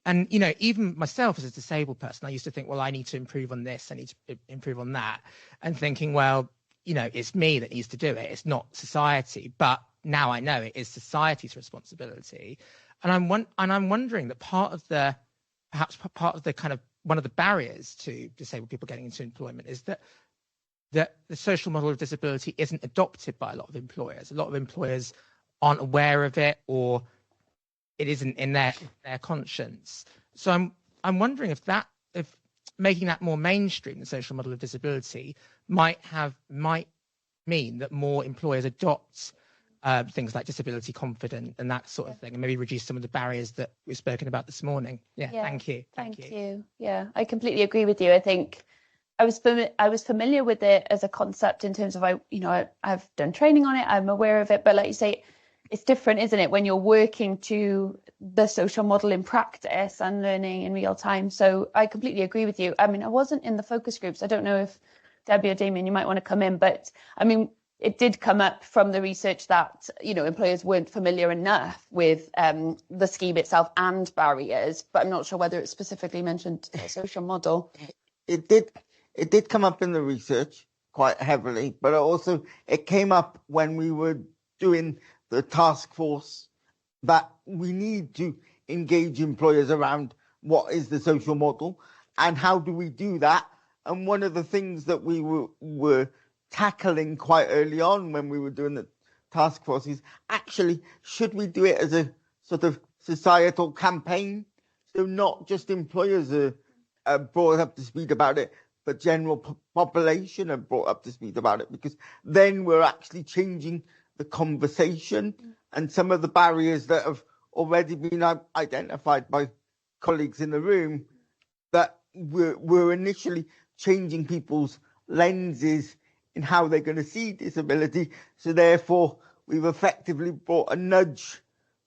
And, even myself as a disabled person, I used to think, well, I need to improve on this, I need to improve on that, and thinking, well, it's me that needs to do it. It's not society. But now I know it is society's responsibility. And I'm wondering that part of the kind of one of the barriers to disabled people getting into employment is that the social model of disability isn't adopted by a lot of employers. A lot of employers aren't aware of it, or it isn't in their conscience. So I'm wondering if making that more mainstream, the social model of disability, might mean that more employers adopt things like disability confident and that sort of thing, and maybe reduce some of the barriers that we've spoken about this morning. Thank you. Thank you. Yeah, I completely agree with you. I think I was familiar with it as a concept in terms of I've done training on it, I'm aware of it, but like you say, it's different, isn't it, when you're working to the social model in practice and learning in real time. So I completely agree with you. I mean, I wasn't in the focus groups. I don't know if Debbie or Damian, you might want to come in, but I mean, it did come up from the research that, employers weren't familiar enough with the scheme itself and barriers, but I'm not sure whether it specifically mentioned the social model. It did come up in the research quite heavily, but also it came up when we were doing the task force that we need to engage employers around what is the social model and how do we do that. And one of the things that we were tackling quite early on when we were doing the task force is actually, should we do it as a sort of societal campaign? So not just employers are brought up to speed about it, but general population are brought up to speed about it, because then we're actually changing the conversation and some of the barriers that have already been identified by colleagues in the room that were initially changing people's lenses in how they're going to see disability. So therefore, we've effectively brought a nudge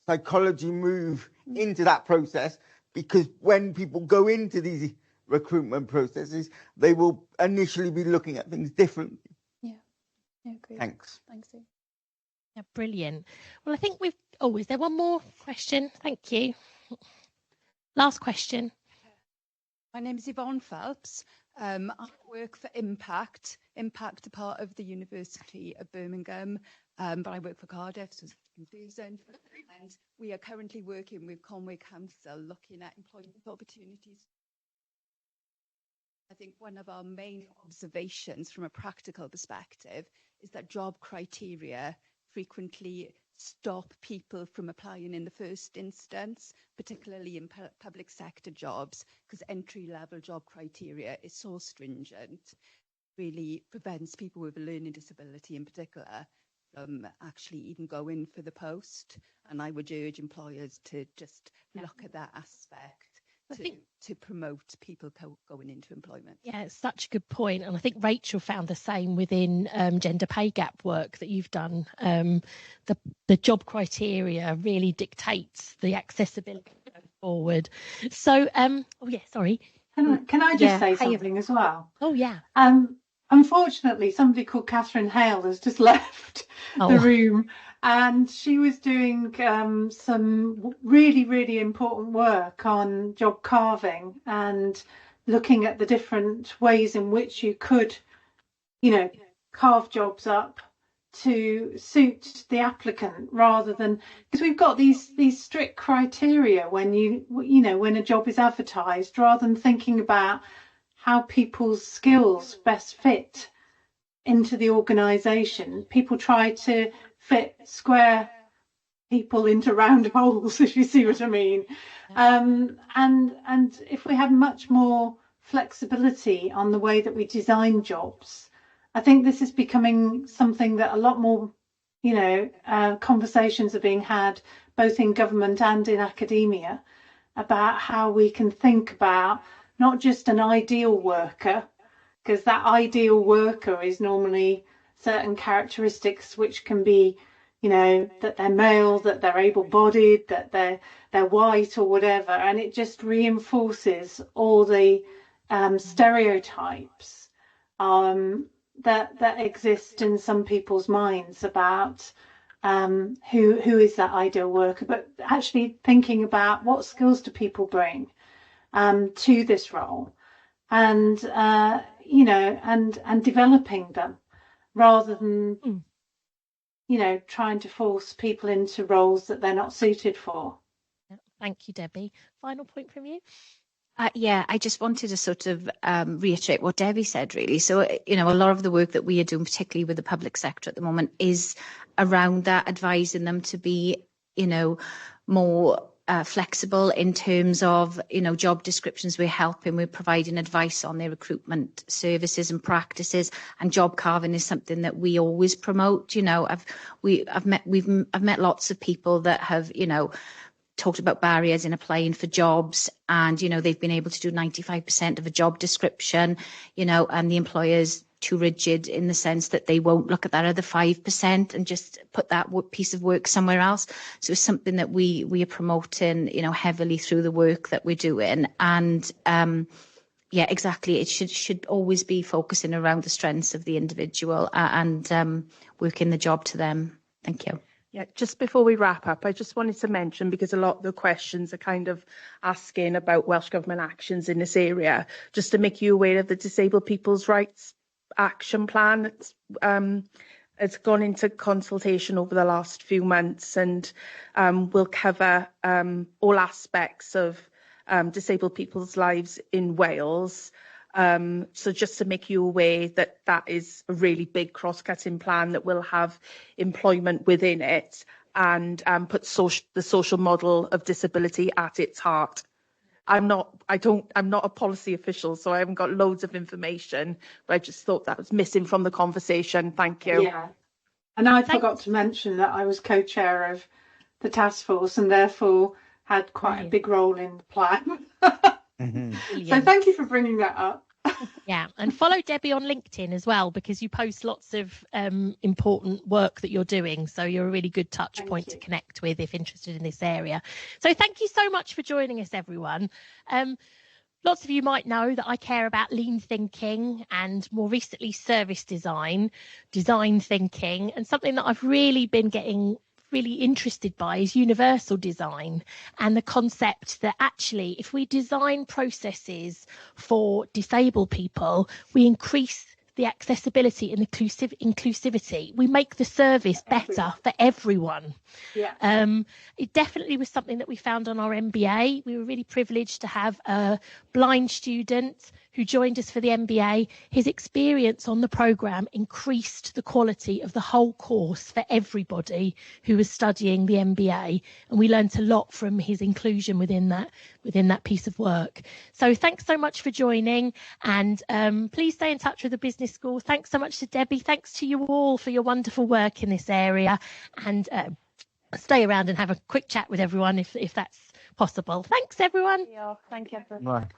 psychology move into that process, because when people go into these recruitment processes, they will initially be looking at things differently. Yeah, agree. Thanks. Thanks, Sue. Yeah, brilliant. Well, I think we've. Oh, is there one more question? Thank you. Last question. My name is Yvonne Phelps. I work for Impact. Impact, a part of the University of Birmingham, but I work for Cardiff, so it's confusing. And we are currently working with Conway Council looking at employment opportunities. I think one of our main observations from a practical perspective is that job criteria frequently stop people from applying in the first instance, particularly in public sector jobs, because entry-level job criteria is so stringent, really prevents people with a learning disability in particular from actually even going for the post. And I would urge employers to just look at that aspect to promote people going into employment. Yeah, it's such a good point. And I think Rachel found the same within gender pay gap work that you've done. The job criteria really dictates the accessibility going forward. So, oh yeah, sorry. Can I just say something as well? Oh yeah. Unfortunately, somebody called Catherine Hale has just left the room, and she was doing some really, really important work on job carving and looking at the different ways in which you could, carve jobs up to suit the applicant, rather than, because we've got these strict criteria when when a job is advertised, rather than thinking about how people's skills best fit into the organisation. People try to fit square people into round holes, if you see what I mean. And if we had much more flexibility on the way that we design jobs, I think this is becoming something that a lot more, conversations are being had both in government and in academia about how we can think about not just an ideal worker, because that ideal worker is normally certain characteristics which can be, that they're male, that they're able-bodied, that they're white or whatever, and it just reinforces all the stereotypes that exist in some people's minds about who is that ideal worker. But actually thinking about what skills do people bring to this role, and and developing them, rather than trying to force people into roles that they're not suited for. Thank you, Debbie. Final point from you? I just wanted to sort of reiterate what Debbie said, really. So, a lot of the work that we are doing, particularly with the public sector at the moment, is around that, advising them to be, more flexible in terms of, job descriptions. We're providing advice on their recruitment services and practices, and job carving is something that we always promote. I've met lots of people that have, talked about barriers in applying for jobs, and they've been able to do 95% of a job description, and the employer's too rigid in the sense that they won't look at that other 5% and just put that piece of work somewhere else. So it's something that we are promoting, heavily through the work that we're doing. And exactly, it should always be focusing around the strengths of the individual and working the job to them. Thank you. Yeah, just before we wrap up, I just wanted to mention, because a lot of the questions are kind of asking about Welsh Government actions in this area, just to make you aware of the Disabled People's Rights Action Plan. It's gone into consultation over the last few months, and will cover all aspects of disabled people's lives in Wales. So just to make you aware that is a really big cross-cutting plan that will have employment within it, and put the social model of disability at its heart. I'm not a policy official, so I haven't got loads of information, but I just thought that was missing from the conversation. Thank you. Yeah, and I forgot to mention that I was co-chair of the task force, and therefore had quite a big role in the plan. So thank you for bringing that up. Yeah, and follow Debbie on LinkedIn as well, because you post lots of important work that you're doing. So you're a really good touch point to connect with if interested in this area. So thank you so much for joining us, everyone. Lots of you might know that I care about lean thinking and more recently service design thinking, and something that I've really been getting really interested by is universal design and the concept that actually if we design processes for disabled people, we increase the accessibility and inclusivity. We make the service better for everyone. Yeah. It definitely was something that we found on our MBA. We were really privileged to have a blind student who joined us for the MBA. His experience on the programme increased the quality of the whole course for everybody who was studying the MBA, and we learned a lot from his inclusion within that piece of work. So thanks so much for joining, and please stay in touch with the business school. Thanks so much to Debbie. Thanks to you all for your wonderful work in this area, and stay around and have a quick chat with everyone if that's possible. Thanks everyone. Thank you. Right.